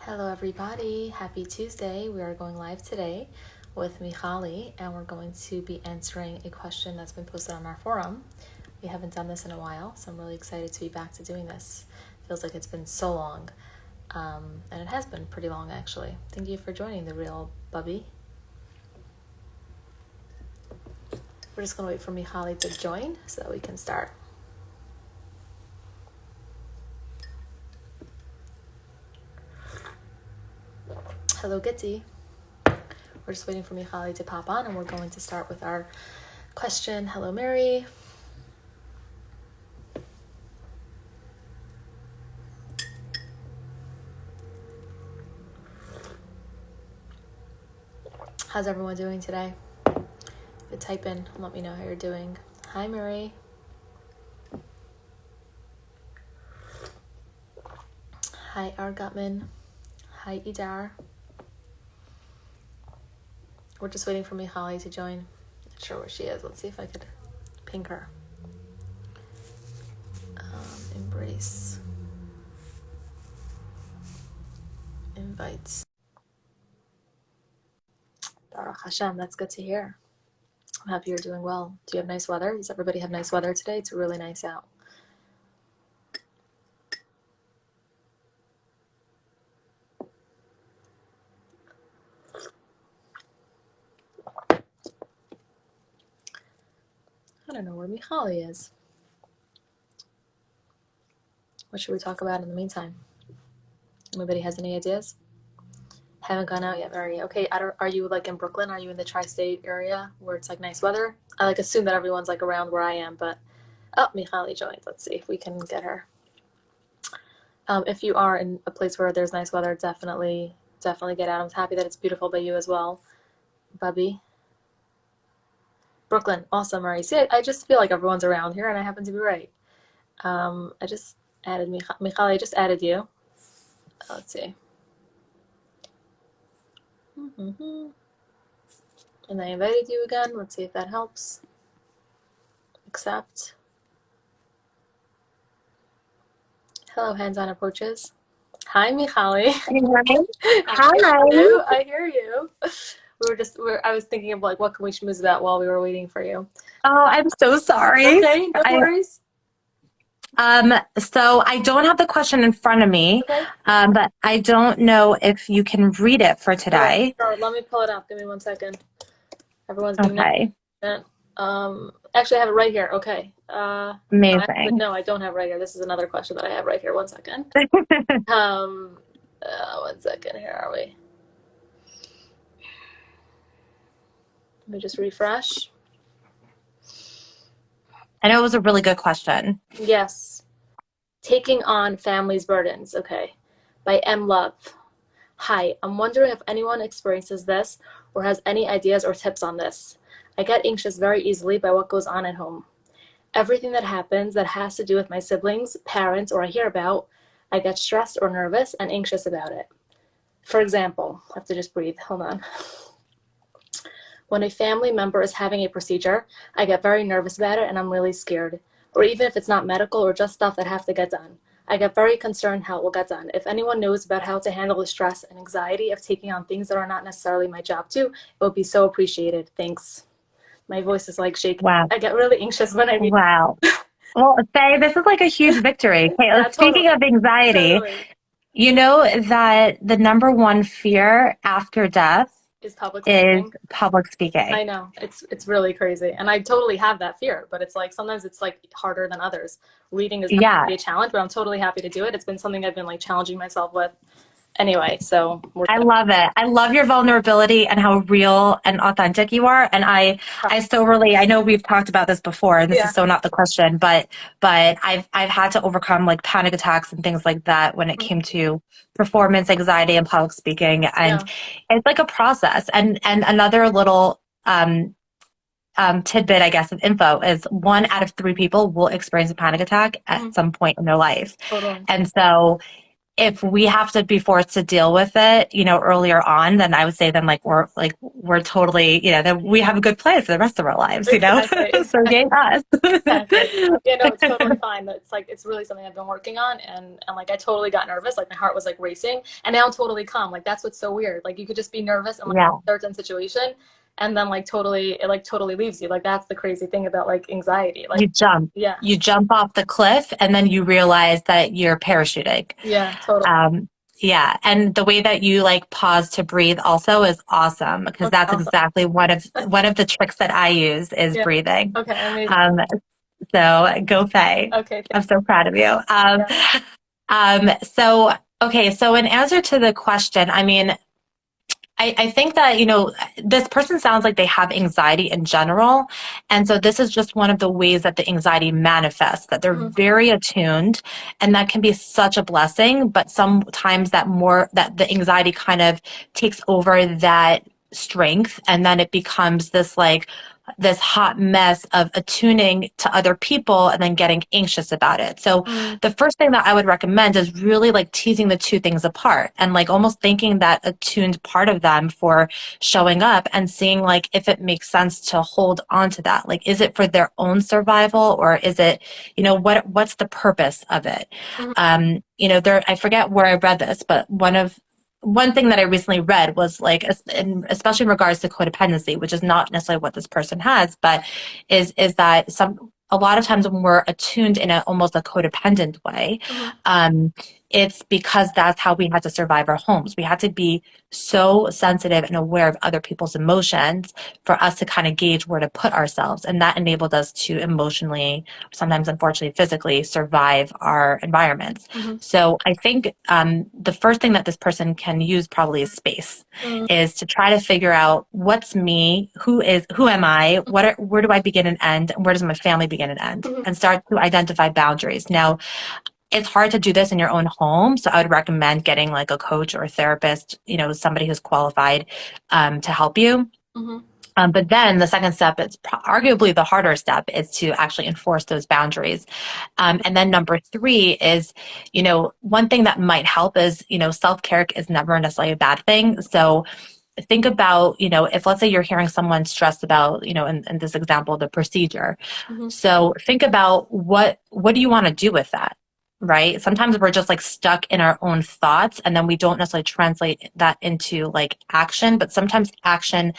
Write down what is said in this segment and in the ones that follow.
Hello everybody, happy Tuesday. We are going live today with Michali and we're going to be answering a question that's been posted on our forum. We haven't done this in a while, so I'm really excited to be back to doing this. Feels like it's been so long, and it has been pretty long actually. Thank you for joining the real Bubby. We're just going to wait for Michali to join so that we can start. Hello Gitty. We're just waiting for Michali to pop on and we're going to start with our question. Hello Mary. How's everyone doing today? Type in and let me know how you're doing. Hi Mary. Hi R. Gutman. Hi Idar. We're just waiting for Michali to join. Not sure where she is. Let's see if I could ping her. Embrace. Invites. Baruch Hashem, that's good to hear. I'm happy you're doing well. Do you have nice weather? Does everybody have nice weather today? It's really nice out. I don't know where Michali is. What should we talk about in the meantime? Anybody has any ideas? Haven't gone out yet, Mary. Okay, are you like in Brooklyn? Are you in the tri-state area where it's like nice weather? I like assume that everyone's like around where I am, but oh, Michali joined. Let's see if we can get her. If you are in a place where there's nice weather, definitely get out. I'm happy that it's beautiful by you as well, Bubby. Brooklyn, awesome, Murray. See, I just feel like everyone's around here, and I happen to be right. I just added Michali. I just added you. Let's see. And I invited you again. Let's see if that helps. Accept. Hello, hands-on approaches. Hi, Michali. Hi. I hear you. I was thinking of like what can we schmooze about while we were waiting for you. Oh, I'm so sorry. Okay, no worries. So I don't have the question in front of me, Okay. but I don't know if you can read it for today. Sure. Let me pull it up. Give me 1 second. Everyone's been Okay. actually I have it right here. Okay. Amazing. No, I don't have it right here. This is another question that I have right here. 1 second. 1 second. Here are we? Let me just refresh. I know it was a really good question. Yes. Taking on family's burdens. Okay. By M. Love. Hi, I'm wondering if anyone experiences this or has any ideas or tips on this. I get anxious very easily by what goes on at home. Everything that happens that has to do with my siblings, parents, or I hear about, I get stressed or nervous and anxious about it. For example, I have to just breathe. Hold on. When a family member is having a procedure, I get very nervous about it and I'm really scared. Or even if it's not medical or just stuff that have to get done. I get very concerned how it will get done. If anyone knows about how to handle the stress and anxiety of taking on things that are not necessarily my job too, it would be so appreciated. Thanks. My voice is like shaking. Wow. I get really anxious when I read. Wow. Well, Faye, this is like a huge victory. Okay, Yeah, speaking of anxiety, totally. you know that the number one fear after death Is public is speaking. public speaking. I know. It's really crazy. And I totally have that fear, but it's like sometimes it's like harder than others. Reading is definitely a challenge, but I'm totally happy to do it. It's been something I've been like challenging myself with. Anyway, so I love it. I love your vulnerability and how real and authentic you are. And I so relate. I know we've talked about this before, and this is so not the question, but I've had to overcome like panic attacks and things like that when it came to performance anxiety and public speaking. And it's like a process. And another little tidbit, I guess, of info is 1 out of 3 people will experience a panic attack at some point in their life. Totally. And so if we have to be forced to deal with it, earlier on, then I would say then we're totally, then we have a good plan for the rest of our lives, Exactly, So yay exactly, us. exactly. Yeah, no, it's totally fine. It's like it's really something I've been working on, and like I totally got nervous, like my heart was like racing, and now I'm totally calm. Like that's what's so weird. Like you could just be nervous in like Yeah. a certain situation, and then like totally it like totally leaves you. Like that's the crazy thing about like anxiety. Like You jump. yeah, You jump off the cliff and then you realize that you're parachuting. yeah, totally. Um, yeah. And the way that you like pause to breathe also is awesome because Okay, that's awesome. exactly one of the tricks that I use is Yeah. breathing. Okay, amazing. Um, so go Faye. Okay, I'm thank so proud of you. you. Yeah. So okay, so in answer to the question, I mean, I think that, this person sounds like they have anxiety in general. And so this is just one of the ways that the anxiety manifests, that they're Mhm. very attuned. And that can be such a blessing. But sometimes that the anxiety kind of takes over that strength. And then it becomes this hot mess of attuning to other people and then getting anxious about it. So Mhm. the first thing that I would recommend is really like teasing the two things apart and like almost thanking that attuned part of them for showing up and seeing like if it makes sense to hold on to that. Like, is it for their own survival or is it, what's the purpose of it? Mhm. I forget where I read this, but one thing that I recently read was like, especially in regards to codependency, which is not necessarily what this person has, but is that a lot of times when we're attuned in almost a codependent way, Mhm. um, it's because that's how we had to survive our homes. We had to be so sensitive and aware of other people's emotions for us to kind of gauge where to put ourselves. And that enabled us to emotionally, sometimes unfortunately physically, survive our environments. Mhm. So I think the first thing that this person can use probably is space, Mhm. is to try to figure out what's me, who am I, where do I begin and end, and where does my family begin and end, Mhm. and start to identify boundaries. Now, it's hard to do this in your own home, so I would recommend getting like a coach or a therapist, somebody who's qualified to help you. Mhm. But then the second step is arguably the harder step is to actually enforce those boundaries. And then number three is, one thing that might help is, self-care is never necessarily a bad thing. So think about, if let's say you're hearing someone stressed about, in this example, the procedure. Mhm. So think about what do you want to do with that? Right. Sometimes we're just like stuck in our own thoughts and then we don't necessarily translate that into like action, but sometimes action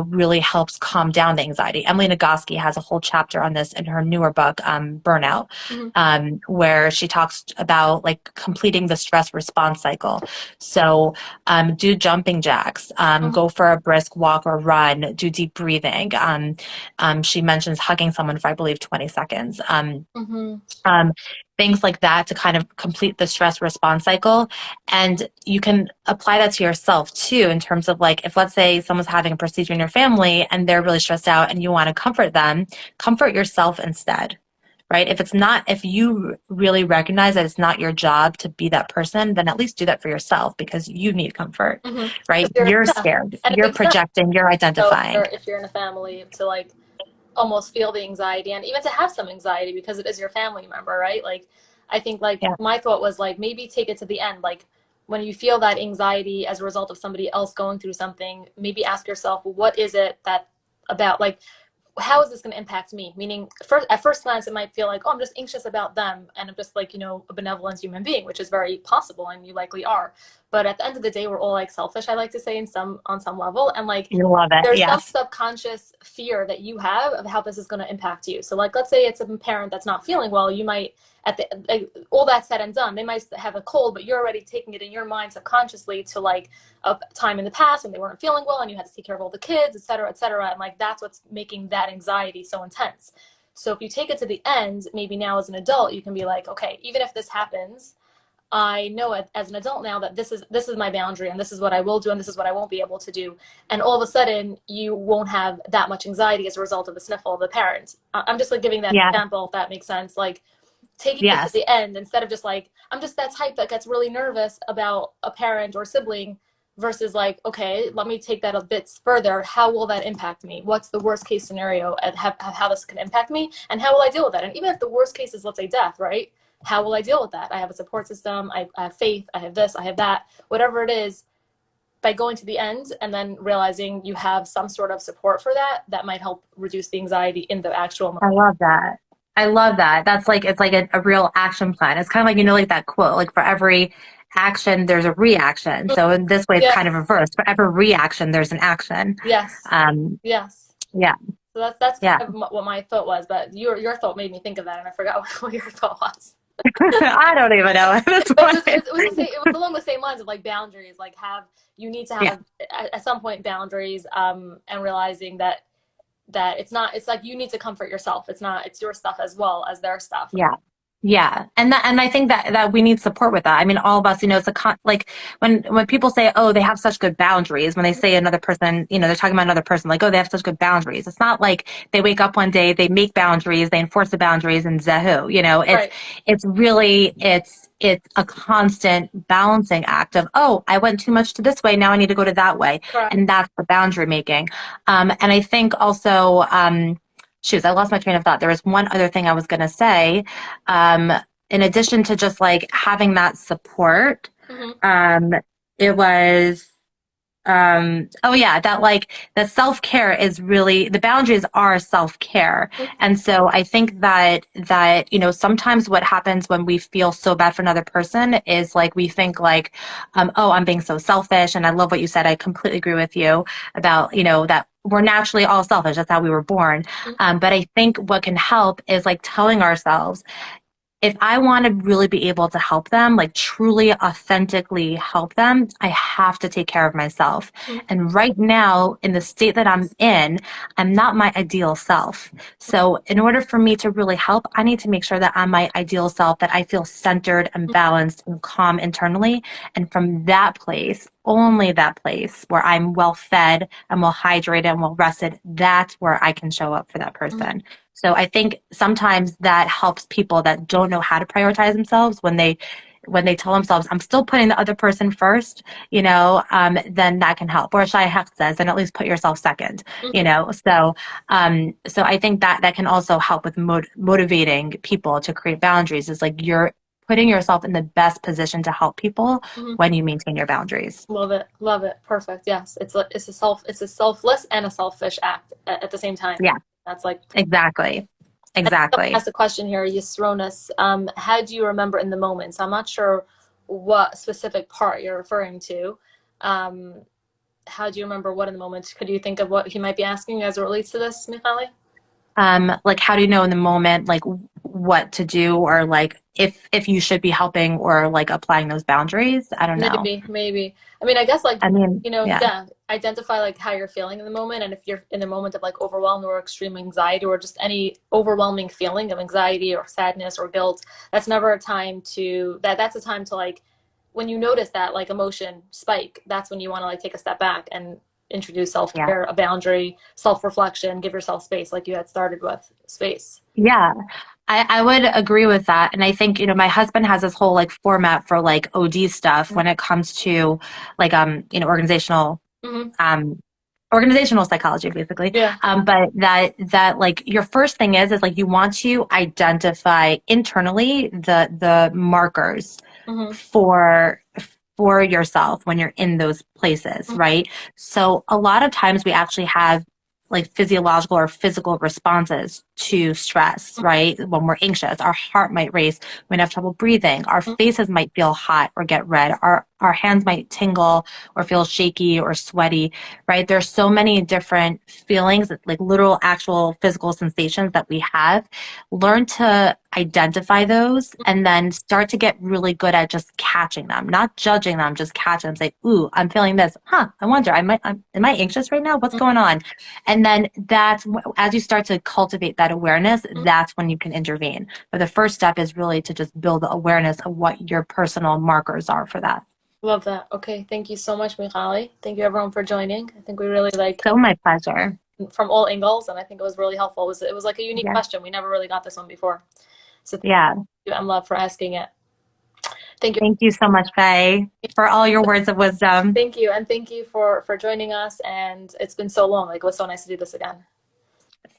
really helps calm down the anxiety. Emily Nagoski has a whole chapter on this in her newer book, Burnout, Mhm. where she talks about like completing the stress response cycle. So do jumping jacks, Mhm. go for a brisk walk or run, do deep breathing. She mentions hugging someone for, I believe, 20 seconds. Mhm. Um, Things like that to kind of complete the stress response cycle. And you can apply that to yourself too, in terms of like, if let's say someone's having a procedure in your family and they're really stressed out and you want to comfort them, comfort yourself instead. Right. If you really recognize that it's not your job to be that person, then at least do that for yourself because you need comfort. Mhm. Right. 'Cause you're You're yeah, scared. and it You're makes sense. projecting. You're So identifying. if you're in a family to like almost feel the anxiety and even to have some anxiety because it is your family member, right? Like I think like Yeah. my thought was like maybe take it to the end. Like when you feel that anxiety as a result of somebody else going through something, maybe ask yourself, what is it that about like how is this going to impact me? Meaning, at first glance, it might feel like, oh, I'm just anxious about them, and I'm just like, a benevolent human being, which is very possible, and you likely are. But at the end of the day, we're all like selfish. I like to say on some level, and like You love it. there's some Yes. subconscious fear that you have of how this is going to impact you. So, like, let's say it's a parent that's not feeling well, you might at the like, all that said and done, they might have a cold, but you're already taking it in your mind subconsciously to like a time in the past when they weren't feeling well and you had to take care of all the kids, et cetera, and like that's what's making that anxiety so intense. So if you take it to the end, maybe now as an adult, you can be like, okay, even if this happens, I know as an adult now that this is my boundary and this is what I will do and this is what I won't be able to do. And all of a sudden, you won't have that much anxiety as a result of the sniffle of the parent. I'm just like giving that Yeah. example, if that makes sense. Like taking it to Yes. the end instead of just like I'm just that type that gets really nervous about a parent or sibling versus like okay, let me take that a bit further. How will that impact me? What's the worst case scenario and how this can impact me and how will I deal with that? And even if the worst case is let's say death, right? how will I deal with that? I have a support system. I have faith. I have this. I have that. Whatever it is, by going to the end and then realizing you have some sort of support for that, that might help reduce the anxiety in the actual moment. I love that. I love that. That's like, it's like a real action plan. It's kind of like, like that quote, like for every action, there's a reaction. So in this way, it's Yeah. kind of reversed. For every reaction, there's an action. Yes. Um, Yes. yeah, So that's yeah. kind of what my thought was, but your thought made me think of that, and I forgot what your thought was. I don't even know. That's But why. it was the same, it was along the same lines of like boundaries, like you need to Yeah, have at some point boundaries, and realizing that it's like you need to comfort yourself. It's your stuff as well as their stuff. yeah. Yeah, and I think that we need support with that. I mean, all of us, it's like when people say, "Oh, they have such good boundaries," when they say another person, they're talking about another person, like, "Oh, they have such good boundaries." It's not like they wake up one day, they make boundaries, they enforce the boundaries, and zahoo. Right. It's really it's a constant balancing act of, "Oh, I went too much to this way, now I need to go to that way," Correct. and that's the boundary making. And I think also. Shoot, I lost my train of thought. There was one other thing I was going to say. Um, in addition to just like having that support, Mm-hmm. um, it was, oh yeah, that like the self-care is really, the boundaries are self-care. And so I think that, sometimes what happens when we feel so bad for another person is like, we think like, oh, I'm being so selfish. And I love what you said. I completely agree with you about, that we're naturally all selfish. That's how we were born. But I think what can help is like telling ourselves, if I want to really be able to help them, like truly authentically help them, I have to take care of myself. And right now, in the state that I'm in, I'm not my ideal self. So in order for me to really help, I need to make sure that I'm my ideal self, that I feel centered and balanced and calm internally. And from that place, only that place where I'm well fed and well hydrated and well rested, that's where I can show up for that person. So I think sometimes that helps people that don't know how to prioritize themselves when they tell themselves, I'm still putting the other person first, then that can help. Or Shai Hecht says, and at least put yourself second, So I think that can also help with motivating people to create boundaries. Is like you're putting yourself in the best position to help people Mm-hmm. when you maintain your boundaries. Love it, perfect. Yes, it's a selfless and a selfish act at the same time. Yeah, That's like, exactly. someone Exactly. asked a question here, Yisronis. How do you remember in the moment? So I'm not sure what specific part you're referring to. Um, how do you remember what in the moment? Could you think of what he might be asking as it relates to this, Michali? Like how do you know in the moment like what to do, or like if you should be helping or like applying those boundaries? I don't know. Maybe. I mean, I guess like, I mean, yeah, yeah, identify like how you're feeling in the moment. And if you're in the moment of like overwhelm or extreme anxiety or just any overwhelming feeling of anxiety or sadness or guilt, that's never a time to, that's a time to like, when you notice that like emotion spike, that's when you want to like take a step back and introduce yeah. self-care, a boundary, self-reflection, give yourself space like you had started with space. Yeah, I would agree with that. And I think, my husband has this whole like format for like OD stuff when it comes to like, Mm-hmm. um, organizational psychology, basically. Yeah. But that like your first thing is like you want to identify internally the markers Mm-hmm. for for yourself when you're in those places, right? So a lot of times we actually have like physiological or physical responses to stress, right? When we're anxious, our heart might race, we might have trouble breathing, our faces might feel hot or get red, our hands might tingle or feel shaky or sweaty, right? There's so many different feelings, like literal actual physical sensations that we have. Learn to identify those and then start to get really good at just catching them, not judging them, just catch them. Say, ooh, I'm feeling this. Huh, I wonder, am I anxious right now? What's going on? And then as you start to cultivate that awareness, that's when you can intervene. But the first step is really to just build the awareness of what your personal markers are for that. Love that. Okay, thank you so much, Michali. Thank you everyone for joining. I think we really like So my pleasure. from all angles, and I think it was really helpful. It was like a unique Yeah. question. We never really got this one before. So thank Yeah. you, Love, for asking it. Thank you. Thank you so much, Faye, for all your words of wisdom. Thank you, and thank you for joining us. And it's been so long. Like it was so nice to do this again.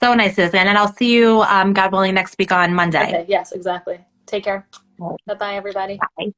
So nice, Susan. And I'll see you, God willing, next week on Monday. Okay. Yes, exactly. Take care. Bye bye, everybody. Bye.